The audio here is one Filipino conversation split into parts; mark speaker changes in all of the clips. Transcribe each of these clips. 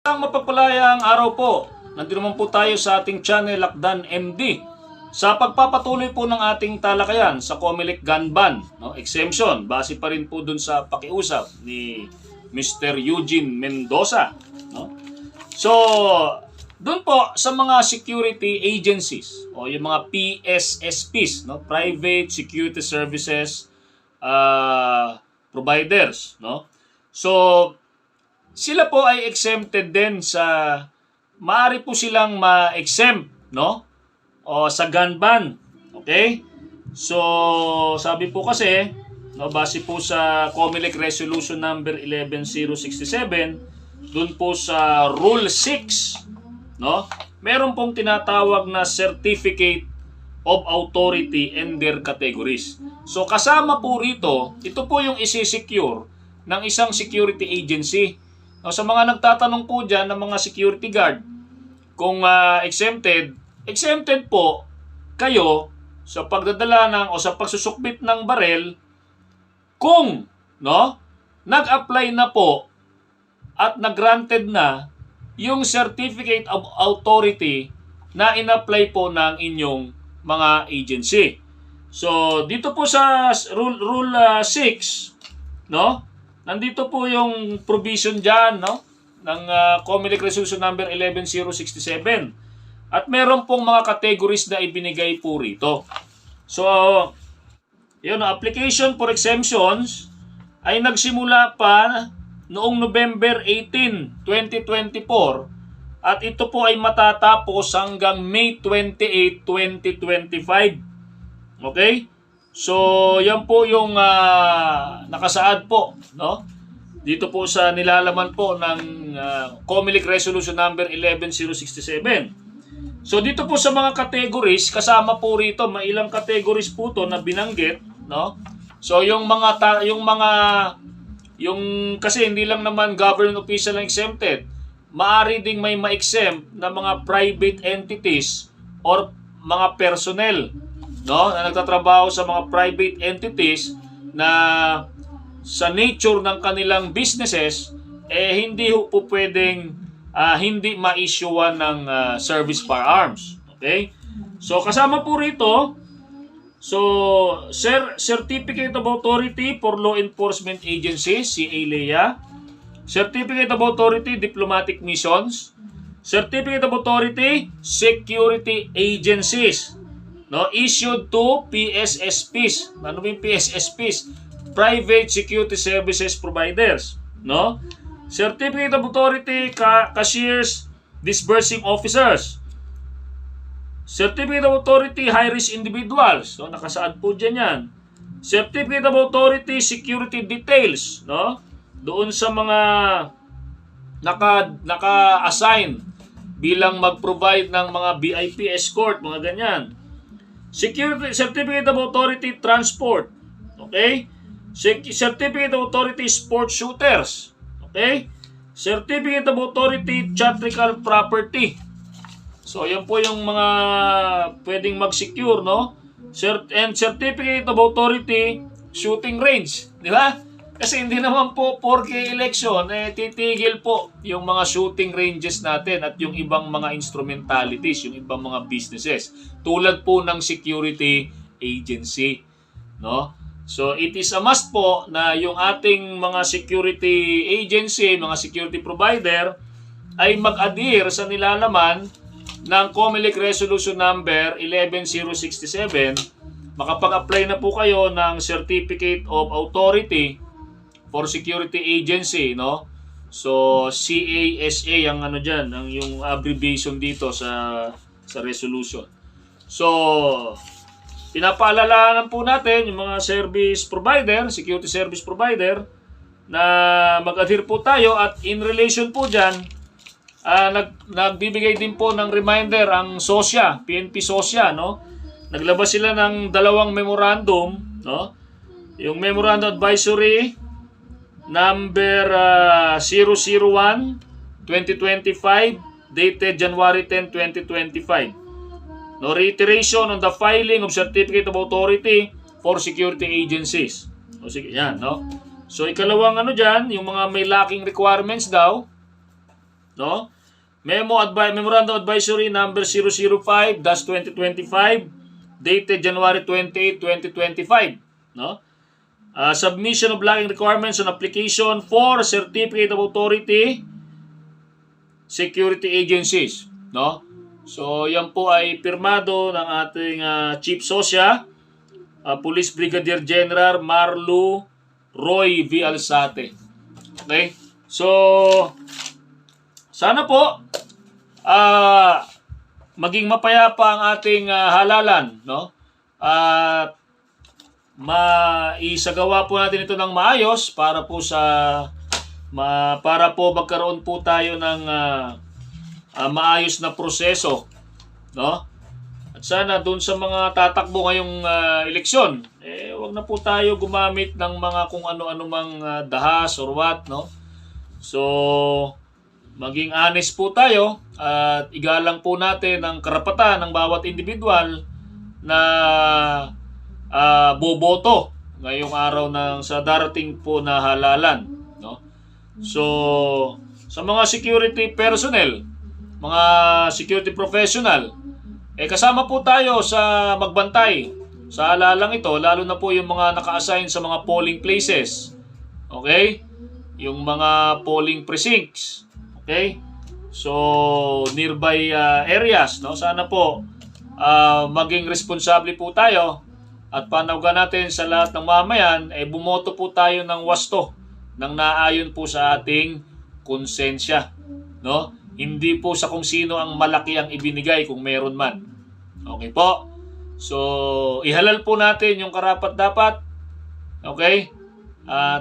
Speaker 1: Ang mapagpalayang araw po. Nandito naman po tayo sa ating channel Lakdan MD sa pagpapatuloy po ng ating talakayan sa COMELEC gun ban, no? Exemption, base pa rin po dun sa pakiusap ni Mr. Eugene Mendoza, no? So, dun po sa mga security agencies o yung mga PSSPs, no? Private Security Services Providers, no? So, sila po ay exempted din sa, maaari po silang ma-exempt, no? O sa gun ban. Okay? So, sabi po kasi, no, base po sa COMELEC Resolution number 11067, dun po sa Rule 6, no? Meron pong tinatawag na Certificate of Authority and their categories. So, kasama po rito, ito po yung isi-secure ng isang security agency. No, sa mga nagtatanong po dyan ng mga security guard, kung exempted po kayo sa pagdadala ng o sa pagsusukbit ng barel kung no, nag-apply na po at nag-granted na yung Certificate of Authority na in-apply po ng inyong mga agency. So, dito po sa Rule 6, no? Nandito po yung provision dyan, no? Ng COMELEC Resolution number 11067. At meron pong mga categories na ibinigay po rito. So, yun, application for exemptions ay nagsimula pa noong November 18, 2024. At ito po ay matatapos hanggang May 28, 2025. Okay? So, yan po yung nakasaad po, no? Dito po sa nilalaman po ng COMELEC Resolution number 11067. So, dito po sa mga categories, kasama po rito, may ilang categories po to na binanggit, no? So, yung kasi hindi lang naman government official ang exempted, maaari ding may ma-exempt na mga private entities or mga personnel, no, na nagtatrabaho sa mga private entities na sa nature ng kanilang businesses hindi po pwedeng hindi ma-issuean ng service firearms. Okay? So kasama po rito, so Certificate of Authority for Law Enforcement Agencies, CA-LEA, Certificate of Authority Diplomatic Missions, Certificate of Authority Security Agencies, no, issued to PSSPs. Ano ba yung PSSPs? Private Security Services Providers, no? Certificate of Authority Cashiers Disbursing Officers. Certificate of Authority High-Risk Individuals, no? Nakasaad po dyan yan. Certificate of Authority Security Details, no? Doon sa mga naka-assign bilang mag-provide ng mga VIP escort, mga ganyan. Certificate of Authority Transport. Okay? Certificate of Authority Sport Shooters. Okay? Certificate of Authority Theatrical Property. So, yan po yung mga pwedeng mag-secure, no? And Certificate of Authority Shooting Range. Di ba? Kasi hindi naman po 4K election, titigil po yung mga shooting ranges natin at yung ibang mga instrumentalities, yung ibang mga businesses. Tulad po ng security agency, no? So, it is a must po na yung ating mga security agency, mga security provider, ay mag-adhere sa nilalaman ng COMELEC Resolution number 11067. Makapag-apply na po kayo ng Certificate of Authority for Security Agency, no? So, CASA ang ano diyan, ang yung abbreviation dito sa resolution. So, pinapaalalahanan po natin yung mga service provider, security service provider, na mag-adhere po tayo at in relation po diyan, nagbibigay din po ng reminder ang SOSYA, PNP SOSYA, no? Naglabas sila ng dalawang memorandum, no? Yung Memorandum Advisory number 001/2025 dated January 10, 2025. No, reiteration on the filing of Certificate of Authority for Security Agencies. O sige, yan, no? So ikalawang ano diyan, yung mga may lacking requirements daw, no? Memorandum Advisory number 005-2025 dated January 28, 2025, no? Submission of lagging requirements on application for Certificate of Authority security agencies, no? So yan po ay pirmado ng ating Chief Sosya, Police Brigadier General Marlu Roy V. Alzate. Okay? So sana po maging mapayapa ang ating halalan, no? At maisagawa po natin ito ng maayos para po magkaroon po tayo ng maayos na proseso, no? At sana doon sa mga tatakbo ngayong eleksyon, wag na po tayo gumamit ng mga kung ano-ano mang dahas or what, no? So maging honest po tayo at igalang po natin ang karapatan ng bawat individual na boboto ngayong araw sa darating po na halalan, no? So sa mga security personnel, mga security professional, kasama po tayo sa magbantay sa halalang ito, lalo na po yung mga naka-assign sa mga polling places. Okay? Yung mga polling precincts. Okay? So nearby areas, no? Sana po maging responsable po tayo at panawagan natin sa lahat ng mamayan, bumoto po tayo ng wasto nang naayon po sa ating konsensya, no? Hindi po sa kung sino ang malaki ang ibinigay kung meron man. Okay po? So ihalal po natin yung karapat-dapat. Okay?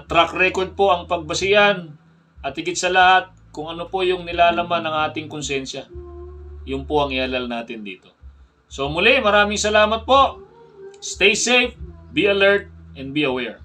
Speaker 1: Track record po ang pagbasihan at higit sa lahat kung ano po yung nilalaman ng ating konsensya. Yun po ang ihalal natin dito. So muli, maraming salamat po. Stay safe, be alert, and be aware.